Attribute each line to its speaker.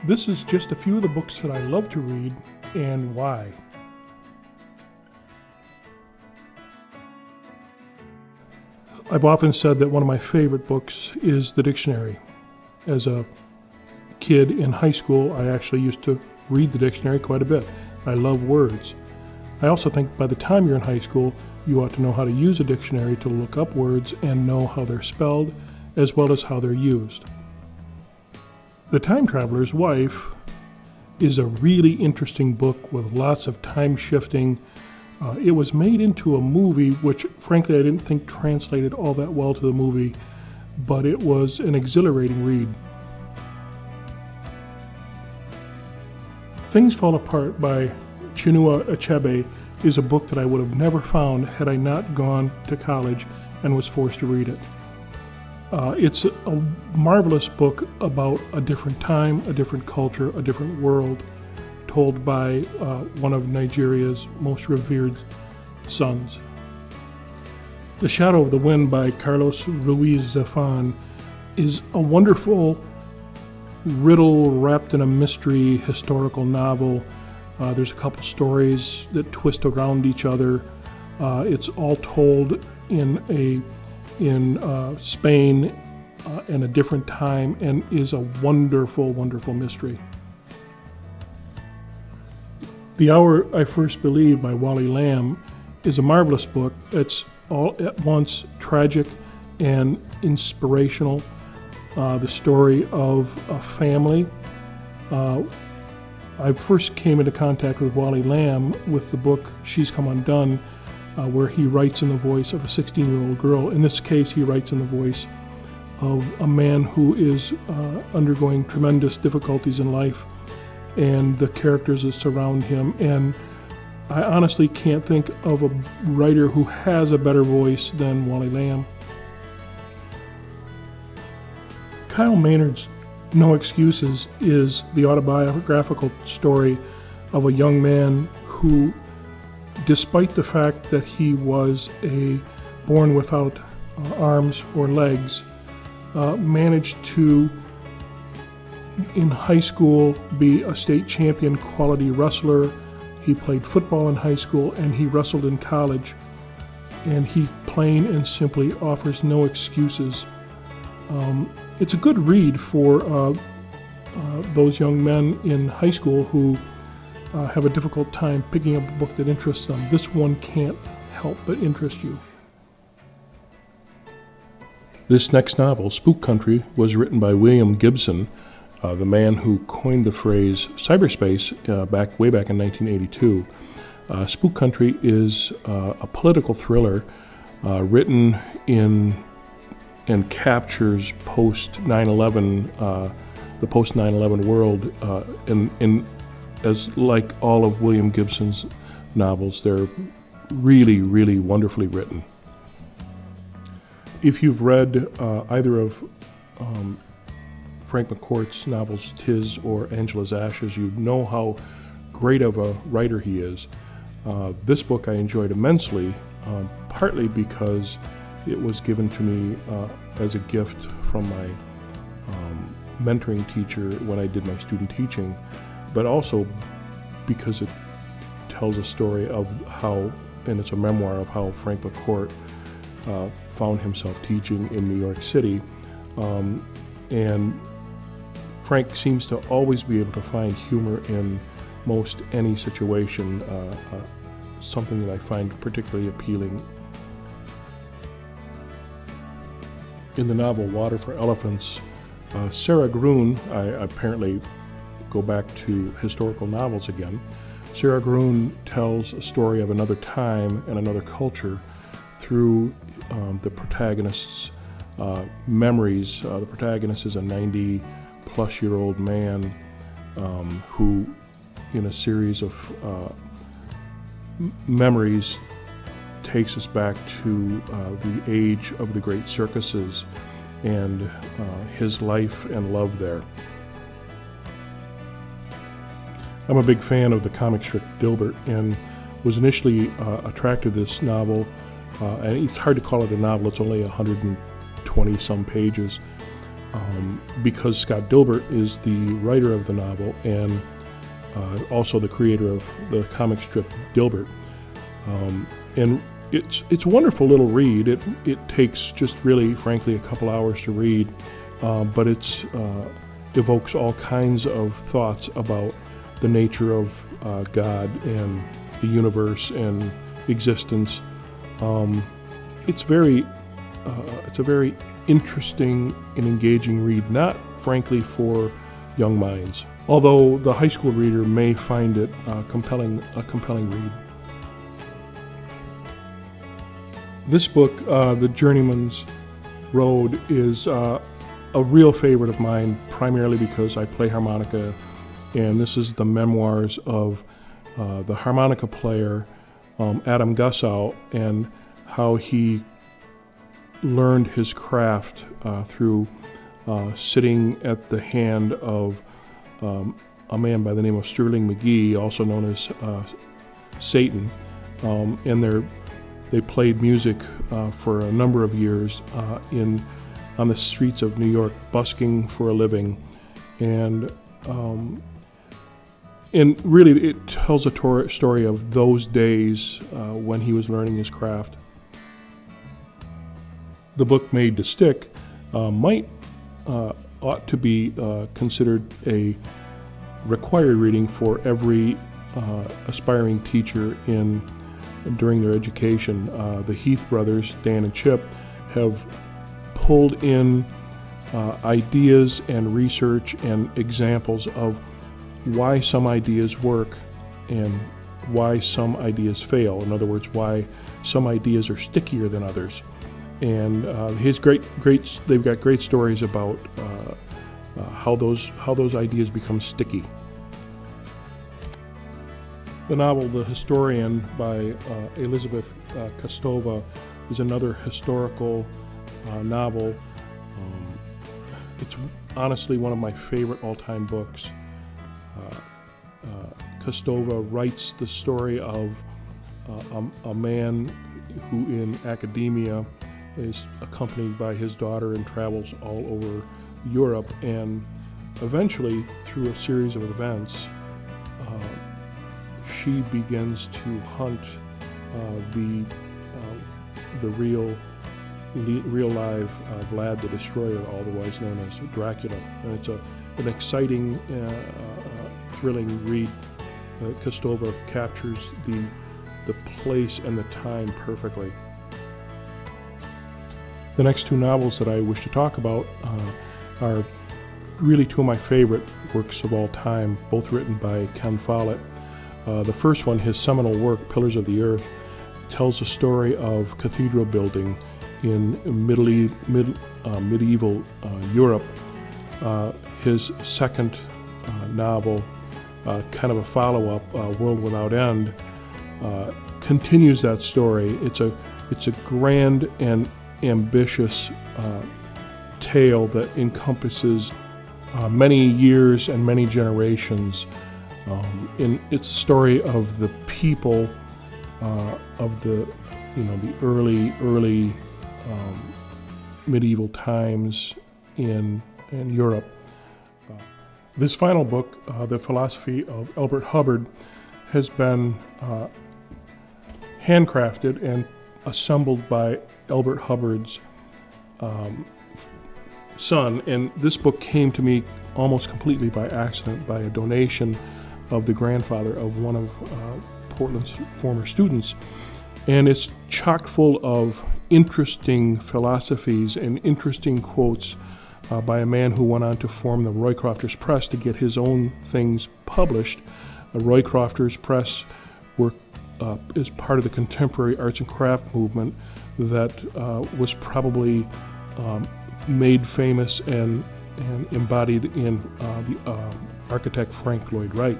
Speaker 1: This is just a few of the books that I love to read and why. I've often said that one of my favorite books is the dictionary. As a kid in high school, I actually used to read the dictionary quite a bit. I love words. I also think by the time you're in high school, you ought to know how to use a dictionary to look up words and know how they're spelled, as well as how they're used. The Time Traveler's Wife is a really interesting book with lots of time shifting. It was made into a movie, which frankly I didn't think translated all that well to the movie, but it was an exhilarating read. Things Fall Apart by Chinua Achebe is a book that I would have never found had I not gone to college and was forced to read it. It's a marvelous book about a different time, a different culture, a different world, told by one of Nigeria's most revered sons. The Shadow of the Wind by Carlos Ruiz Zafón is a wonderful riddle wrapped in a mystery historical novel. There's a couple stories that twist around each other. It's all told in Spain in a different time and is a wonderful, wonderful mystery. The Hour I First Believed by Wally Lamb is a marvelous book. It's all at once tragic and inspirational. The story of a family. I first came into contact with Wally Lamb with the book She's Come Undone, where he writes in the voice of a 16-year-old girl. In this case, he writes in the voice of a man who is undergoing tremendous difficulties in life and the characters that surround him. And I honestly can't think of a writer who has a better voice than Wally Lamb. Kyle Maynard's No Excuses is the autobiographical story of a young man who, despite the fact that he was born without arms or legs, managed to, in high school, be a state champion quality wrestler. He played football in high school and he wrestled in college. And he plain and simply offers no excuses. It's a good read for those young men in high school who have a difficult time picking up a book that interests them. This one can't help but interest you. This next novel, Spook Country, was written by William Gibson, the man who coined the phrase cyberspace way back in 1982. Spook Country is a political thriller written in and captures post 9/11, the post 9/11 world, as like all of William Gibson's novels, they're really, really wonderfully written. If you've read either of Frank McCourt's novels, Tis or Angela's Ashes, you know how great of a writer he is. This book I enjoyed immensely, partly because it was given to me as a gift from my mentoring teacher when I did my student teaching, but also because it tells a story of how, and it's a memoir of how Frank McCourt found himself teaching in New York City. And Frank seems to always be able to find humor in most any situation, something that I find particularly appealing. In the novel Water for Elephants, Sarah Gruen, I apparently go back to historical novels again. Sarah Gruen tells a story of another time and another culture through the protagonist's memories. The protagonist is a 90-plus-year-old man who, in a series of memories, takes us back to the age of the great circuses and his life and love there. I'm a big fan of the comic strip Dilbert and was initially attracted to this novel. And it's hard to call it a novel, it's only 120-some pages. because Scott Dilbert is the writer of the novel and also the creator of the comic strip Dilbert. And it's a wonderful little read. It takes just really, frankly, a couple hours to read, but it evokes all kinds of thoughts about the nature of God and the universe and existence. It's a very interesting and engaging read, not frankly for young minds, although the high school reader may find it a compelling read. This book, The Journeyman's Road, is a real favorite of mine, primarily because I play harmonica, and this is the memoirs of the harmonica player Adam Gussow, and how he learned his craft through sitting at the hand of a man by the name of Sterling McGee, also known as Satan, and they played music for a number of years on the streets of New York, busking for a living, and really it tells a story of those days when he was learning his craft. The book Made to Stick ought to be considered a required reading for every aspiring teacher during their education. The Heath brothers, Dan and Chip, have pulled in ideas and research and examples of why some ideas work and why some ideas fail. In other words, why some ideas are stickier than others. And they've got great stories about how those ideas become sticky. The novel The Historian by Elizabeth Kostova is another historical novel. It's honestly one of my favorite all-time books. Kostova writes the story of a man who in academia is accompanied by his daughter and travels all over Europe, and eventually, through a series of events, she begins to hunt the real live Vlad the Destroyer, otherwise known as Dracula. And it's an exciting, thrilling read. Kostova captures the place and the time perfectly. The next two novels that I wish to talk about are really two of my favorite works of all time, both written by Ken Follett. The first one, his seminal work, Pillars of the Earth, tells the story of cathedral building in medieval Europe. His second novel, kind of a follow-up, World Without End, continues that story. It's a grand and ambitious tale that encompasses many years and many generations. It's a story of the people of the early medieval times in Europe. This final book, The Philosophy of Elbert Hubbard, has been handcrafted and assembled by Elbert Hubbard's son, and this book came to me almost completely by accident, by a donation of the grandfather of one of Portland's former students. And it's chock full of interesting philosophies and interesting quotes by a man who went on to form the Roycrofters Press to get his own things published. The Roycrofters Press is part of the contemporary arts and craft movement that was probably made famous and embodied in the architect Frank Lloyd Wright.